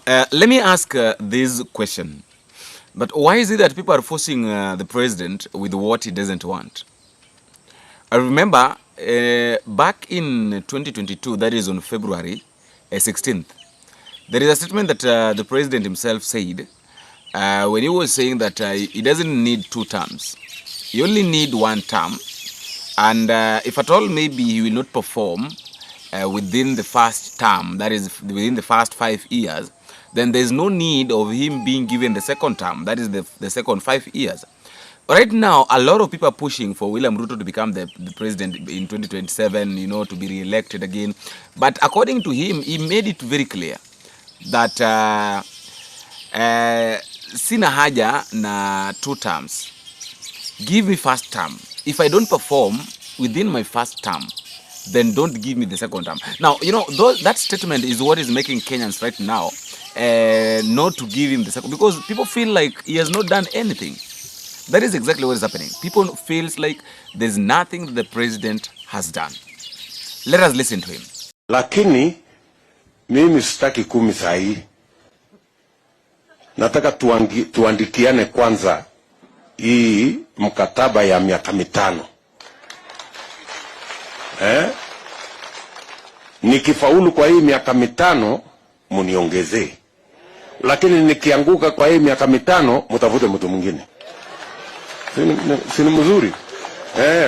Let me ask this question. But why is it that people are forcing the president with what he doesn't want? I remember back in 2022, that is on February 16th, there is a statement that the president himself said when he was saying that he doesn't need 2 terms. He only need 1 term. And if at all maybe he will not perform within the first term, that is within the first 5 years, then there's no need of him being given the second term, that is the second 5 years. Right now, a lot of people are pushing for William Ruto to become the president in 2027, you know, to be re-elected again. But according to him, he made it very clear that sina haja na 2 terms. Give me first term. If I don't perform within my first term, then don't give me the second term. Now, you know, that statement is what is making Kenyans right now not to give him the second, because people feel like he has not done anything. That is exactly what is happening. People feels like there's nothing that the president has done. Let us listen to him. Lakini mimi sitaki 10 sahi. Nataka tuandikiane kwanza hii mkataba ya miaka 5. Nikifaulu kwa hii miaka 5 muniongezee. Lakini nikianguka kwa hii miaka 5 mtafute mtu mwingine. Sini mzuri.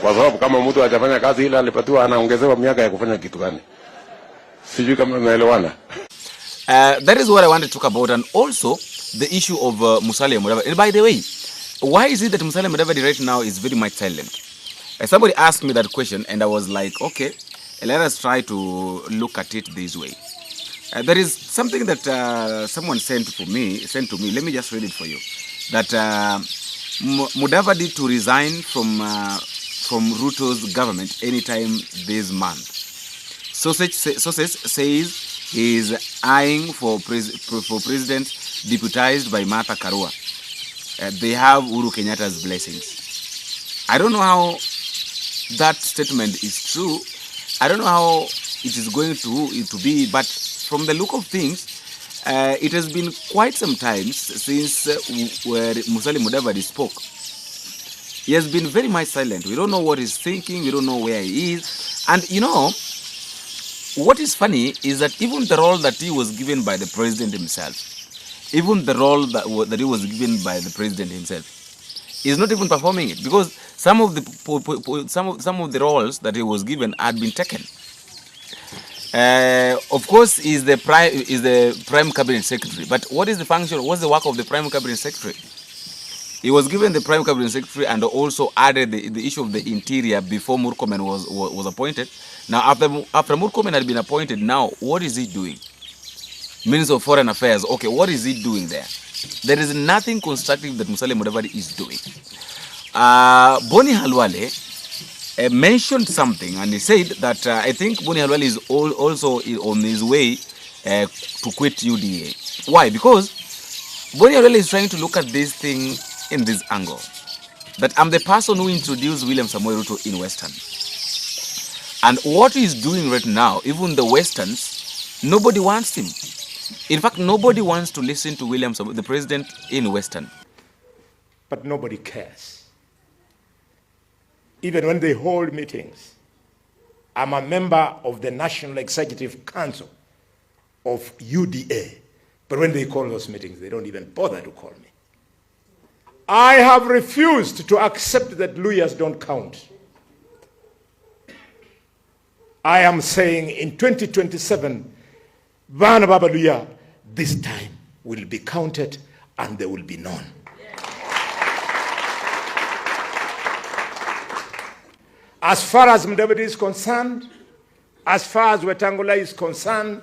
Kwa sababu kama mtu hajafanya kazi ile alipatiwa anaongezewa miaka ya kufanya kitu gani? Sijui kama naelewana. That is what I want to talk about, and also the issue of Musalia Mudavadi. And by the way, why is it that Musalia Mudavadi right now is very much silent? Somebody asked me that question and I was like, okay, let us try to look at it this way. There is something that someone sent to me. Let me just read it for you. That Mudavadi to resign from Ruto's government anytime this month. Sources says he is eyeing for president deputized by Martha Karua. They have Uhuru Kenyatta's blessings. I don't know how that statement is true. I don't know how it is going to be, but from the look of things, it has been quite some time since where Musalia Mudavadi spoke. He has been very much silent. We don't know what he's thinking. We don't know where he is. And you know, what is funny is that even the role that he was given by the president himself, even the role that he was given by the president himself, is not even performing it, because some of the roles that he was given had been taken. Of course, is the prime cabinet secretary. But what is the function? What's the work of the prime cabinet secretary? He was given the prime cabinet secretary and also added the issue of the interior before Murkomen was appointed. Now, after Murkomen had been appointed, now what is he doing? Minister of Foreign Affairs. Okay, what is he doing there? There is nothing constructive that Musalia Mudavadi is doing. Bonny Halwale mentioned something, and he said that I think Bonny Halwale is also on his way to quit UDA. Why? Because Bonny Halwale is trying to look at this thing in this angle, that I'm the person who introduced William Samoei Ruto in Western. And what he's doing right now, even the Westerns, nobody wants him. In fact, nobody wants to listen to William Samoei, the president in Western. But nobody cares. Even when they hold meetings, I'm a member of the National Executive Council of UDA. But when they call those meetings, they don't even bother to call me. I have refused to accept that Luyas don't count. I am saying in 2027, Vana Baba Luya, this time will be counted and they will be known. As far as Mudavadi is concerned, as far as Wetangula is concerned,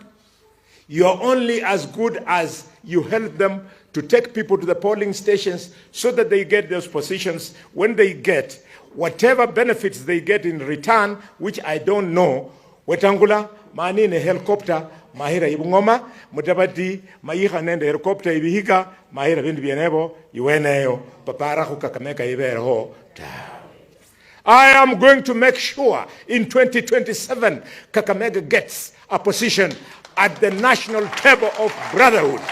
you are only as good as you help them to take people to the polling stations so that they get those positions. When they get whatever benefits they get in return, which I don't know, Wetangula, mani ne helicopter, mahira ibungoma, Mudavadi, maiha nende helicopter ibihika, mahira bindu bienebo, iweneyo, papara kukakameka ibero, I am going to make sure in 2027 Kakamega gets a position at the national table of brotherhood.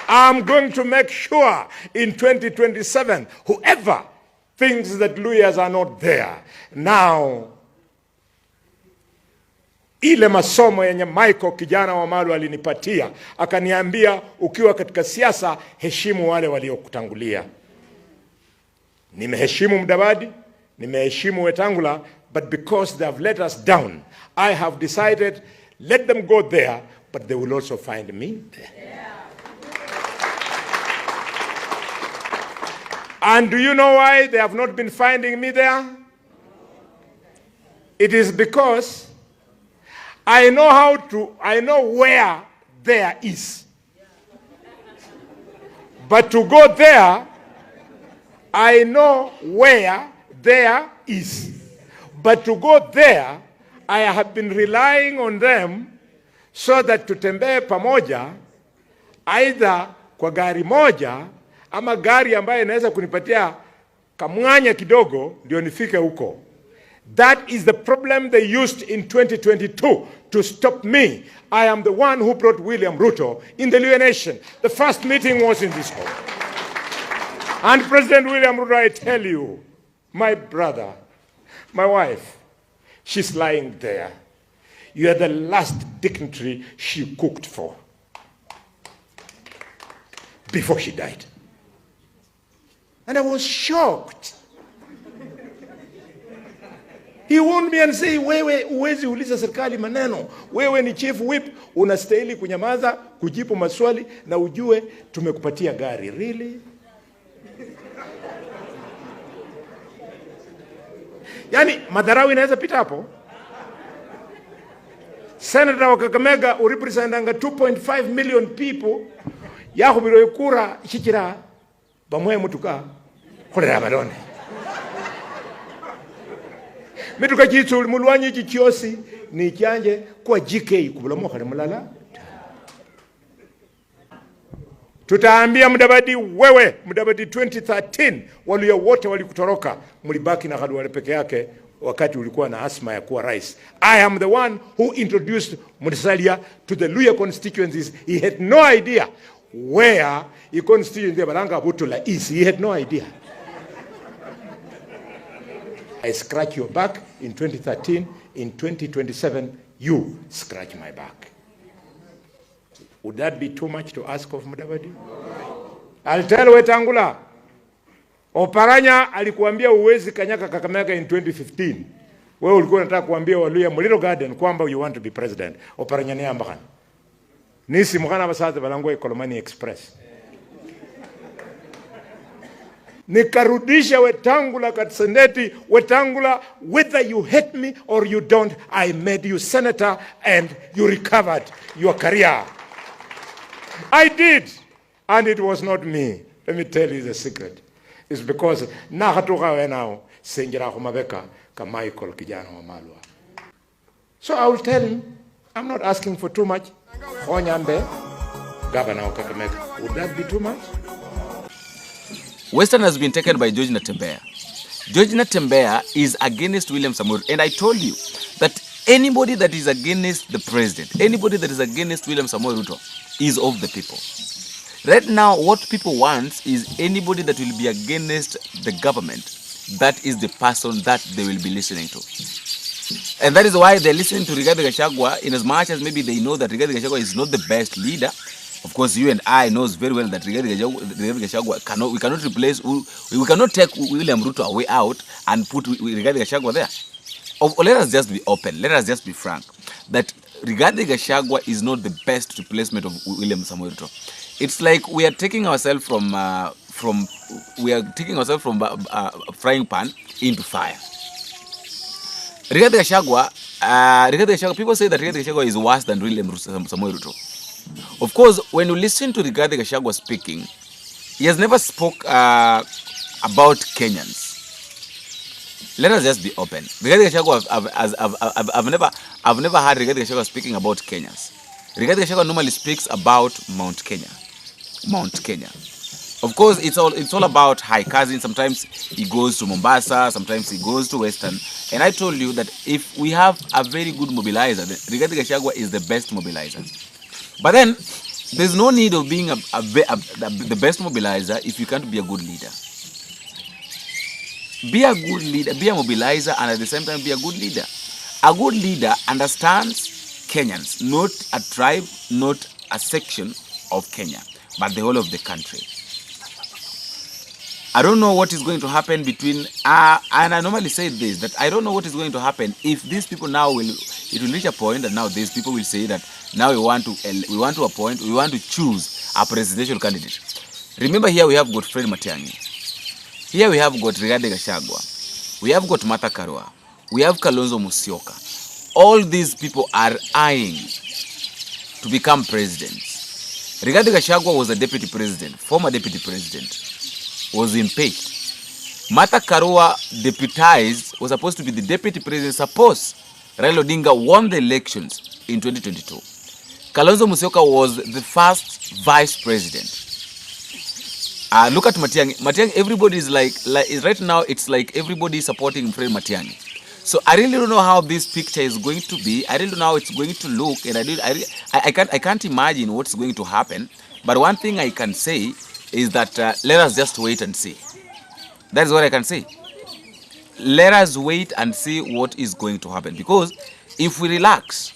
I'm going to make sure in 2027, whoever thinks that Luyas are not there, now ile masomo yenye Michael kijana wa Malu alinipatia, akaniambia ukiwa katika siasa heshimu wale waliokutangulia. Nimeheshimu Mudavadi, nimeheshimu Wetangula, but because they have let us down, I have decided let them go there, but they will also find me there. Yeah. And do you know why they have not been finding me there? It is because I know where there is. But to go there, I know where there is. But to go there, I have been relying on them so that tutembee pamoja, either kwa gari moja ama gari ambaye inaweza kunipatia kamwanya kidogo ndio nifike huko. That is the problem they used in 2022 to stop me. I am the one who brought William Ruto in the Luo Nation. The first meeting was in this hall. And President William Ruto, I tell you, my brother, my wife, she's lying there. You are the last dignitary she cooked for before she died. And I was shocked. He warned me and say, wewe uwezi uliza serikali maneno. Wewe ni chief whip, unastahili kunyamaza, kujibu maswali na ujue tumekupatia gari. Really? Yani madharau inaweza pita hapo? Senator wa Kakamega urepresentanga 2.5 million people yako biro kura shikira bamwe mutuka kolera balone. Mituka jitu mulwanyi chiosi ni kyanje kwa GK kubulamu khale mulala. Tutaambia Mudavadi, wewe Mudavadi 2013 walio wote walikutoroka, mlibaki na Khalwale peke yake wakati ulikuwa na asma ya kuwa rais. I am the one who introduced Musalia to the Luo constituencies. He had no idea where the constituency ya Baranga Butula is. He had no idea. I scratch your back in 2013. In 2027, you scratch my back. Would that be too much to ask of Mudavadi? I'll tell Wetangula. Oparanya alikuambia uwezi kanyaka Kakamega in 2015. Wewe ulikuwa unataka kuambia Waluya Muliro Garden kwamba you want to be president. Oparanya ni ambakana. Nisi mukana basaza balangwe Kolomani Express. Nikarudisha Wetangula katsendeti. Wetangula, whether you hate me or you don't, I made you senator and you recovered your career. I did, and it was not me. Let me tell you the secret. It's because na hatuka we now senjira kumabeka ka Michael kijana wa Malwa. So I will tell him, I'm not asking for too much. Onyambe, Governor of Kakamega. Would that be too much? Western has been taken by George Natembe'a. George Natembe'a is against William Samoei. And I told you that anybody that is against the president, anybody that is against William Samoei Ruto is of the people. Right now, what people want is anybody that will be against the government. That is the person that they will be listening to. And that is why they're listening to Rigathi Gachagua, in as much as maybe they know that Rigathi Gachagua is not the best leader. Of course, you and I knows very well that Rigathi Gachagua we cannot replace, we cannot take William Ruto away out and put Rigathi Gachagua there. Let us just be open. Let us just be frank that Rigathi Gachagua is not the best replacement of William Samoei Ruto. It's like we are taking ourselves from frying pan into fire. Rigathi Gachagua, people say that Rigathi Gachagua is worse than William Samoei Ruto. Of course, when you listen to Rigathi Gachagua speaking, he has never spoke about Kenyans. Let us just be open. Rigathi Gachagua, I've never heard Rigathi Gachagua speaking about Kenyans. Rigathi Gachagua normally speaks about Mount Kenya. Mount Kenya. Of course, it's all about high cousin. Sometimes he goes to Mombasa, sometimes he goes to Western. And I told you that if we have a very good mobilizer, Rigathi Gachagua is the best mobilizer. But then, There's no need of being the best mobilizer if you can't be a good leader. Be a good leader, be a mobilizer, and at the same time be a good leader. A good leader understands Kenyans, not a tribe, not a section of Kenya, but the whole of the country. I don't know what is going to happen between, and I normally say this, that I don't know what is going to happen if these people now it will reach a point that now these people will say that now we want to choose a presidential candidate. Remember, here we have got Fred Matiang'i. Here we have got Rigathi Gachagua. We have got Martha Karua. We have Kalonzo Musyoka. All these people are eyeing to become presidents. Rigathi Gachagua was a deputy president, former deputy president, was impeached. Martha Karua, deputized, was supposed to be the deputy president. Suppose Raila Odinga won the elections in 2022. Kalonzo Musyoka was the first vice president. Look at Matiang'i. Matiang'i, everybody is like right now, it's like everybody is supporting Fred Matiang'i. So I really don't know how this picture is going to be. I really don't know how it's going to look, and I can't imagine what's going to happen. But one thing I can say is that let us just wait and see. That's what I can say. Let us wait and see what is going to happen. Because if we relax,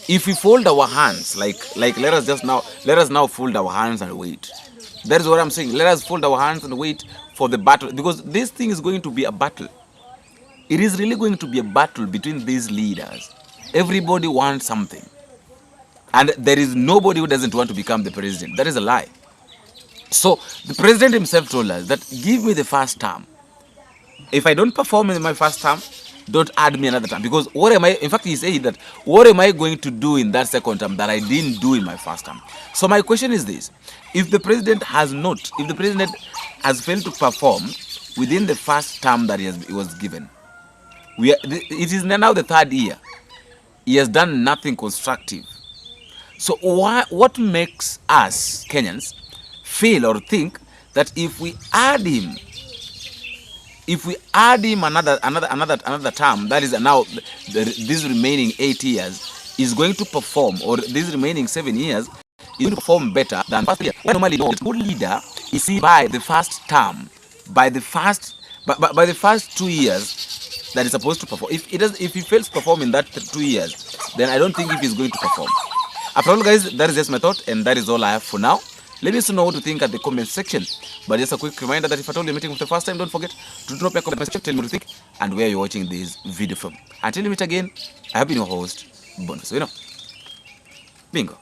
if we fold our hands, like let us now fold our hands and wait. That is what I'm saying. Let us fold our hands and wait for the battle, because this thing is going to be a battle. It is really going to be a battle between these leaders. Everybody wants something. And there is nobody who doesn't want to become the president. That is a lie. So the president himself told us that give me the first term. If I don't perform in my first term, don't add me another term. Because what am I, in fact, he said that, what am I going to do in that second term that I didn't do in my first term? So my question is this: if the president has failed to perform within the first term that he was given, it is now the third year, he has done nothing constructive. So what makes us Kenyans feel or think that if we add him another term, that is now these remaining 8 years, is going to perform, or these remaining 7 years is going to perform better than first year? We normally know that good leader is seen by the first term, by the first 2 years that is supposed to perform. If he fails to perform in that 2 years, then I don't think if he's going to perform. After all, guys, that is just my thought, and that is all I have for now. Let me know what you think at the comment section. But just a quick reminder that if at all you're meeting for the first time, don't forget to drop your comment section, tell me what you think, and where you're watching this video from. Until we meet again, I have been your host, Bonny. So, bingo.